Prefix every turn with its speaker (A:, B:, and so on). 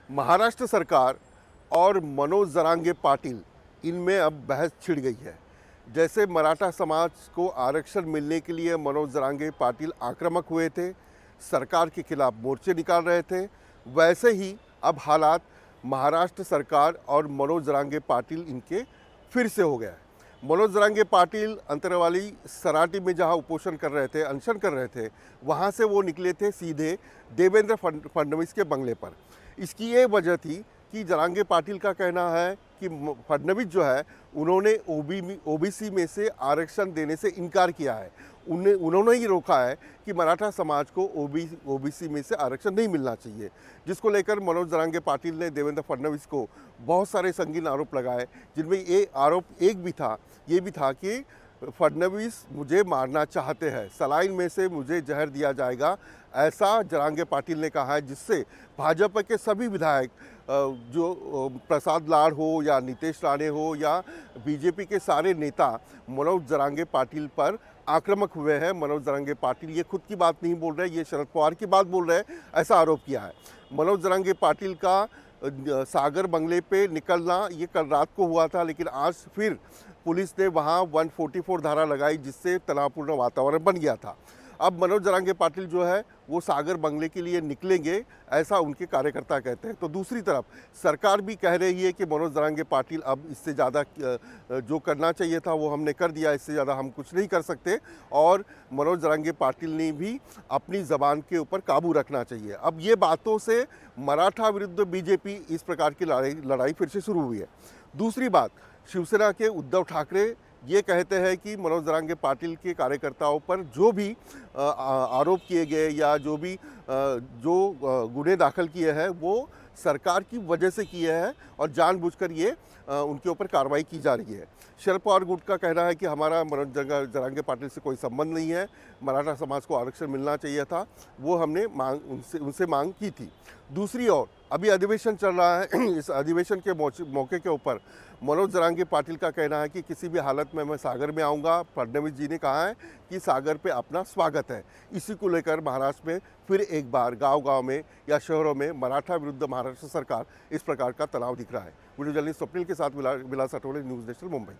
A: महाराष्ट्र सरकार और मनोज जरांगे पाटिल, इनमें अब बहस छिड़ गई है। जैसे मराठा समाज को आरक्षण मिलने के लिए मनोज जरांगे पाटिल आक्रामक हुए थे, सरकार के खिलाफ मोर्चे निकाल रहे थे, वैसे ही अब हालात महाराष्ट्र सरकार और मनोज जरांगे पाटिल इनके फिर से हो गया है। मनोज जरांगे पाटिल अंतरवाली सराटी में जहां उपोषण कर रहे थे, अनशन कर रहे थे, वहां से वो निकले थे सीधे देवेंद्र फडणवीस के बंगले पर। इसकी ये वजह थी कि जरांगे पाटिल का कहना है कि फडणवीस जो है उन्होंने ओबीसी में से आरक्षण देने से इनकार किया है। उन्होंने ही रोका है कि मराठा समाज को ओबीसी में से आरक्षण नहीं मिलना चाहिए, जिसको लेकर मनोज जरांगे पाटिल ने देवेंद्र फडणवीस को बहुत सारे संगीन आरोप लगाए, जिनमें ये आरोप ये भी था कि फडणवीस मुझे मारना चाहते हैं, सलाइन में से मुझे जहर दिया जाएगा, ऐसा जरांगे पाटिल ने कहा है, जिससे भाजपा के सभी विधायक जो प्रसाद लाड हो या नीतीश राणे हो या बीजेपी के सारे नेता मनोज जरांगे पाटिल पर आक्रामक हुए हैं। मनोज जरांगे पाटिल ये खुद की बात नहीं बोल रहे, ये शरद पवार की बात बोल रहे हैं, ऐसा आरोप किया है। मनोज जरांगे पाटिल का सागर बंगले पे निकलना ये कल रात को हुआ था, लेकिन आज फिर पुलिस ने वहाँ 144 धारा लगाई, जिससे तनावपूर्ण वातावरण बन गया था। अब मनोज जरांगे पाटिल जो है वो सागर बंगले के लिए निकलेंगे, ऐसा उनके कार्यकर्ता कहते हैं। तो दूसरी तरफ सरकार भी कह रही है कि मनोज जरांगे पाटिल अब इससे ज़्यादा जो करना चाहिए था वो हमने कर दिया, इससे ज़्यादा हम कुछ नहीं कर सकते, और मनोज जरांगे पाटिल ने भी अपनी ज़बान के ऊपर काबू रखना चाहिए। अब ये बातों से मराठा विरुद्ध बीजेपी इस प्रकार की लड़ाई फिर से शुरू हुई है। दूसरी बात, शिवसेना के उद्धव ठाकरे ये कहते हैं कि मनोज जरांगे पाटिल के कार्यकर्ताओं पर जो भी आरोप किए गए या जो गुने दाखिल किए हैं वो सरकार की वजह से किए हैं और जानबूझकर ये उनके ऊपर कार्रवाई की जा रही है। शरद पवार गुट का कहना है कि हमारा मनोज जरांगे पाटिल से कोई संबंध नहीं है, मराठा समाज को आरक्षण मिलना चाहिए था, वो हमने उनसे मांग की थी। दूसरी ओर अभी अधिवेशन चल रहा है, इस अधिवेशन के मौके के ऊपर मनोज जरांगे पाटिल का कहना है कि किसी भी हालत में मैं सागर में आऊँगा। फडणवीस जी ने कहा है कि सागर पे अपना स्वागत है। इसी को लेकर महाराष्ट्र में फिर एक बार गांव-गांव में या शहरों में मराठा विरुद्ध महाराष्ट्र सरकार इस प्रकार का तनाव दिख रहा है। वीडियो जर्नलिस्ट स्वप्निल के साथ विलास अटोले, न्यूज़ नेशनल, मुंबई।